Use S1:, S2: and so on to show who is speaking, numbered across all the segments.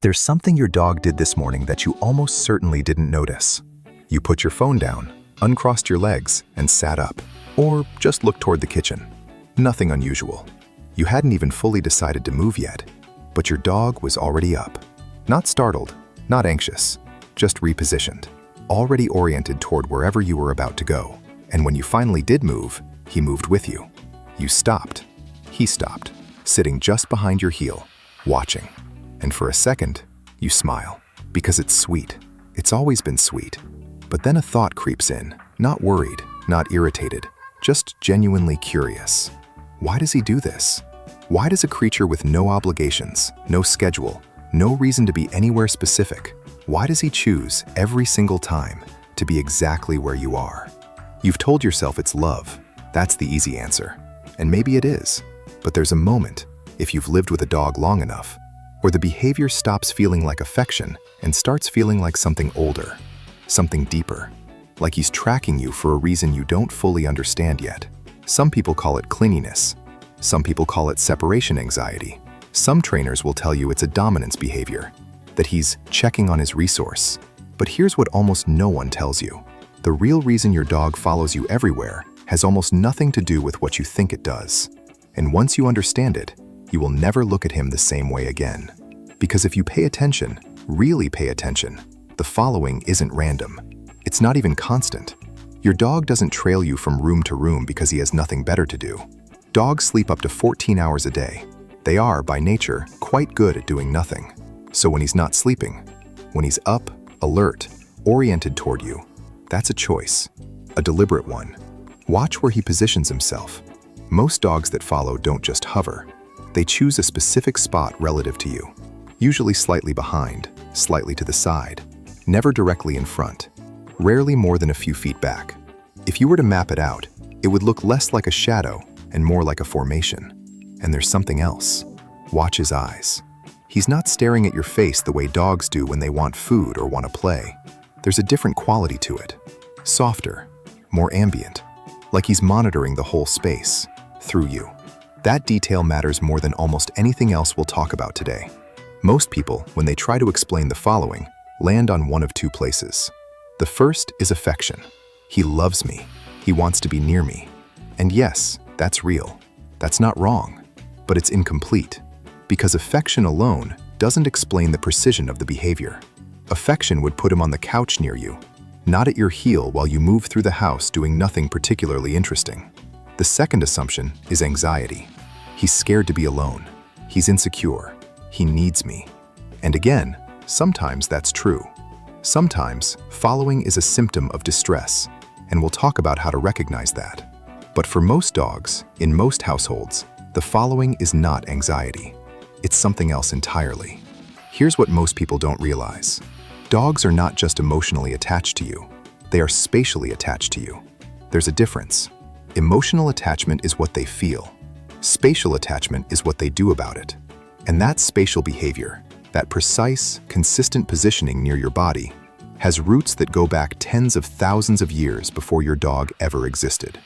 S1: There's something your dog did this morning that you almost certainly didn't notice. You put your phone down, uncrossed your legs, and sat up. Or just looked toward the kitchen. Nothing unusual. You hadn't even fully decided to move yet, but your dog was already up. Not startled, not anxious, just repositioned, already oriented toward wherever you were about to go. And when you finally did move, he moved with you. You stopped. He stopped, sitting just behind your heel, watching. And for a second, you smile, because it's sweet. It's always been sweet. But then a thought creeps in, not worried, not irritated, just genuinely curious. Why does he do this? Why does a creature with no obligations, no schedule, no reason to be anywhere specific, why does he choose every single time to be exactly where you are? You've told yourself it's love. That's the easy answer. And maybe it is. But there's a moment, if you've lived with a dog long enough, where the behavior stops feeling like affection and starts feeling like something older, something deeper, like he's tracking you for a reason you don't fully understand yet. Some people call it clinginess. Some people call it separation anxiety. Some trainers will tell you it's a dominance behavior, that he's checking on his resource. But here's what almost no one tells you. The real reason your dog follows you everywhere has almost nothing to do with what you think it does. And once you understand it, you will never look at him the same way again. Because if you pay attention, really pay attention, the following isn't random. It's not even constant. Your dog doesn't trail you from room to room because he has nothing better to do. Dogs sleep up to 14 hours a day. They are, by nature, quite good at doing nothing. So when he's not sleeping, when he's up, alert, oriented toward you, that's a choice, a deliberate one. Watch where he positions himself. Most dogs that follow don't just hover. They choose a specific spot relative to you, usually slightly behind, slightly to the side, never directly in front, rarely more than a few feet back. If you were to map it out, it would look less like a shadow and more like a formation. And there's something else. Watch his eyes. He's not staring at your face the way dogs do when they want food or want to play. There's a different quality to it. Softer, more ambient, like he's monitoring the whole space, through you. That detail matters more than almost anything else we'll talk about today. Most people, when they try to explain the following, land on one of two places. The first is affection. He loves me. He wants to be near me. And yes, that's real. That's not wrong. But it's incomplete. Because affection alone doesn't explain the precision of the behavior. Affection would put him on the couch near you, not at your heel while you move through the house doing nothing particularly interesting. The second assumption is anxiety. He's scared to be alone. He's insecure. He needs me. And again, sometimes that's true. Sometimes, following is a symptom of distress, and we'll talk about how to recognize that. But for most dogs, in most households, the following is not anxiety. It's something else entirely. Here's what most people don't realize. Dogs are not just emotionally attached to you. They are spatially attached to you. There's a difference. Emotional attachment is what they feel. Spatial attachment is what they do about it. And that spatial behavior, that precise, consistent positioning near your body, has roots that go back tens of thousands of years before your dog ever existed.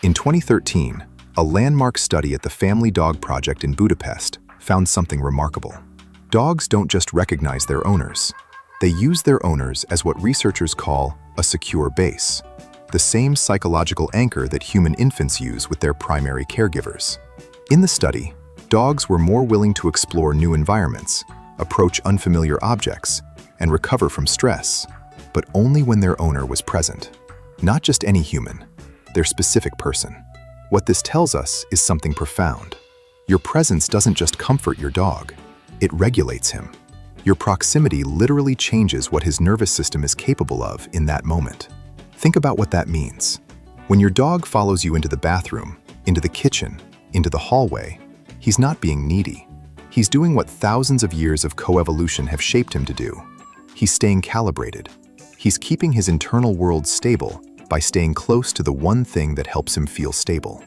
S1: In 2013, a landmark study at the Family Dog Project in Budapest found something remarkable. Dogs don't just recognize their owners. They use their owners as what researchers call a secure base, the same psychological anchor that human infants use with their primary caregivers. In the study, dogs were more willing to explore new environments, approach unfamiliar objects, and recover from stress, but only when their owner was present. Not just any human, their specific person. What this tells us is something profound. Your presence doesn't just comfort your dog, it regulates him. Your proximity literally changes what his nervous system is capable of in that moment. Think about what that means. When your dog follows you into the bathroom, into the kitchen, into the hallway, he's not being needy. He's doing what thousands of years of coevolution have shaped him to do. He's staying calibrated. He's keeping his internal world stable by staying close to the one thing that helps him feel stable.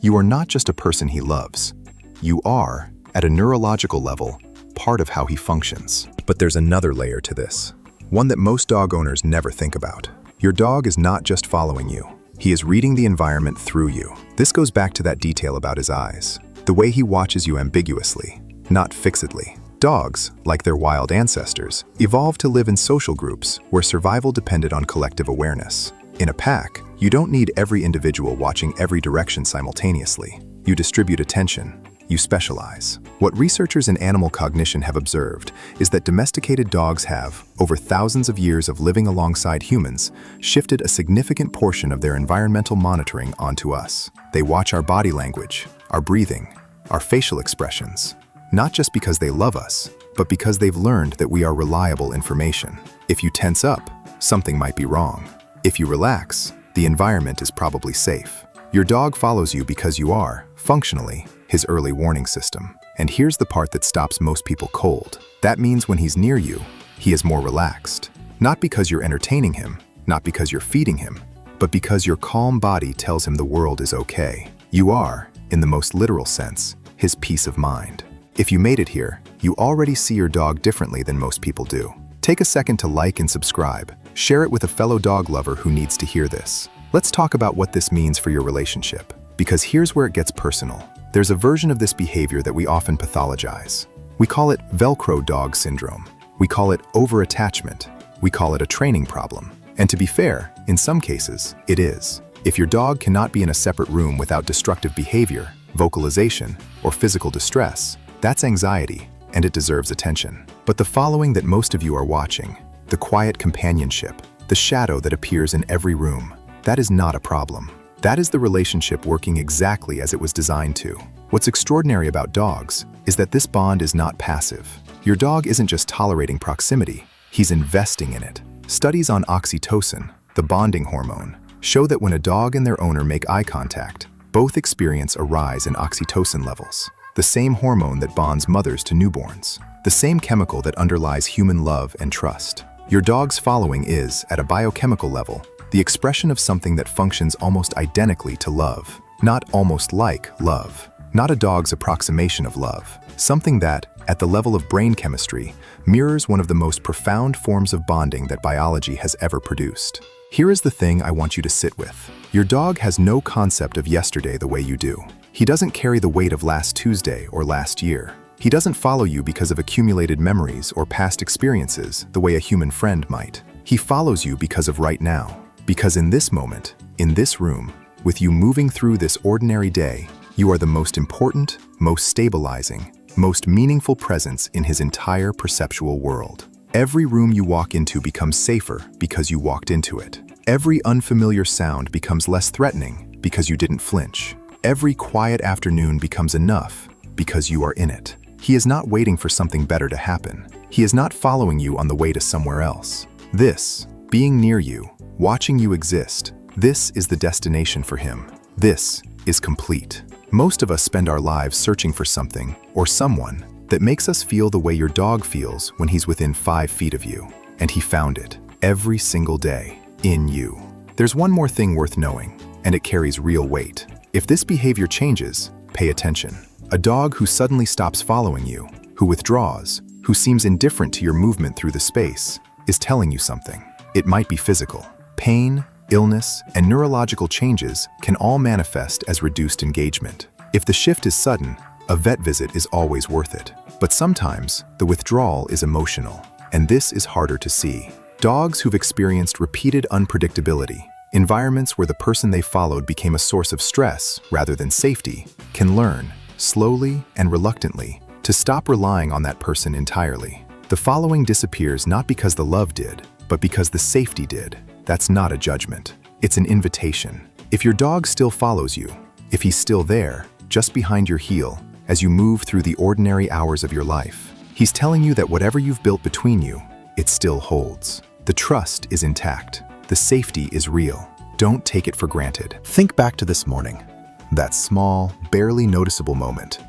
S1: You are not just a person he loves. You are, at a neurological level, part of how he functions. But there's another layer to this, one that most dog owners never think about. Your dog is not just following you. He is reading the environment through you. This goes back to that detail about his eyes. The way he watches you ambiguously, not fixedly. Dogs, like their wild ancestors, evolved to live in social groups where survival depended on collective awareness. In a pack, you don't need every individual watching every direction simultaneously. You distribute attention. You specialize. What researchers in animal cognition have observed is that domesticated dogs have, over thousands of years of living alongside humans, shifted a significant portion of their environmental monitoring onto us. They watch our body language, our breathing, our facial expressions, not just because they love us, but because they've learned that we are reliable information. If you tense up, something might be wrong. If you relax, the environment is probably safe. Your dog follows you because you are, functionally, his early warning system. And here's the part that stops most people cold. That means when he's near you, he is more relaxed. Not because you're entertaining him, not because you're feeding him, but because your calm body tells him the world is okay. You are, in the most literal sense, his peace of mind. If you made it here, you already see your dog differently than most people do. Take a second to like and subscribe. Share it with a fellow dog lover who needs to hear this. Let's talk about what this means for your relationship. Because here's where it gets personal. There's a version of this behavior that we often pathologize. We call it Velcro dog syndrome. We call it overattachment. We call it a training problem. And to be fair, in some cases, it is. If your dog cannot be in a separate room without destructive behavior, vocalization, or physical distress, that's anxiety, and it deserves attention. But the following that most of you are watching, the quiet companionship, the shadow that appears in every room, that is not a problem. That is the relationship working exactly as it was designed to. What's extraordinary about dogs is that this bond is not passive. Your dog isn't just tolerating proximity, he's investing in it. Studies on oxytocin, the bonding hormone, show that when a dog and their owner make eye contact, both experience a rise in oxytocin levels, the same hormone that bonds mothers to newborns, the same chemical that underlies human love and trust. Your dog's following is, at a biochemical level, the expression of something that functions almost identically to love. Not almost like love. Not a dog's approximation of love. Something that, at the level of brain chemistry, mirrors one of the most profound forms of bonding that biology has ever produced. Here is the thing I want you to sit with. Your dog has no concept of yesterday the way you do. He doesn't carry the weight of last Tuesday or last year. He doesn't follow you because of accumulated memories or past experiences the way a human friend might. He follows you because of right now. Because in this moment, in this room, with you moving through this ordinary day, you are the most important, most stabilizing, most meaningful presence in his entire perceptual world. Every room you walk into becomes safer because you walked into it. Every unfamiliar sound becomes less threatening because you didn't flinch. Every quiet afternoon becomes enough because you are in it. He is not waiting for something better to happen. He is not following you on the way to somewhere else. This, being near you, watching you exist, this is the destination for him. This is complete. Most of us spend our lives searching for something or someone that makes us feel the way your dog feels when he's within 5 feet of you. And he found it every single day in you. There's one more thing worth knowing, and it carries real weight. If this behavior changes, pay attention. A dog who suddenly stops following you, who withdraws, who seems indifferent to your movement through the space, is telling you something. It might be physical. Pain, illness, and neurological changes can all manifest as reduced engagement. If the shift is sudden, a vet visit is always worth it. But sometimes, the withdrawal is emotional, and this is harder to see. Dogs who've experienced repeated unpredictability, environments where the person they followed became a source of stress rather than safety, can learn, slowly and reluctantly, to stop relying on that person entirely. The following disappears not because the love did, but because the safety did. That's not a judgment. It's an invitation. If your dog still follows you, if he's still there, just behind your heel, as you move through the ordinary hours of your life, he's telling you that whatever you've built between you, it still holds. The trust is intact. The safety is real. Don't take it for granted. Think back to this morning. That small, barely noticeable moment.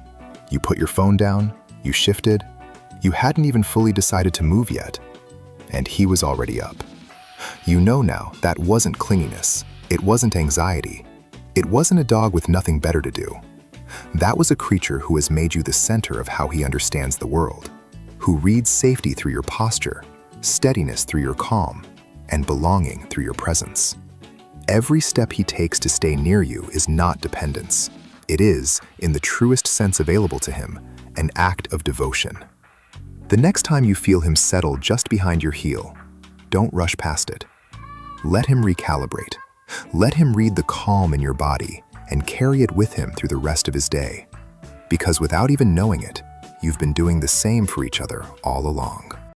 S1: You put your phone down, you shifted, you hadn't even fully decided to move yet, and he was already up. You know now that wasn't clinginess, it wasn't anxiety, it wasn't a dog with nothing better to do. That was a creature who has made you the center of how he understands the world, who reads safety through your posture, steadiness through your calm, and belonging through your presence. Every step he takes to stay near you is not dependence. It is, in the truest sense available to him, an act of devotion. The next time you feel him settle just behind your heel, don't rush past it. Let him recalibrate. Let him read the calm in your body and carry it with him through the rest of his day. Because without even knowing it, you've been doing the same for each other all along.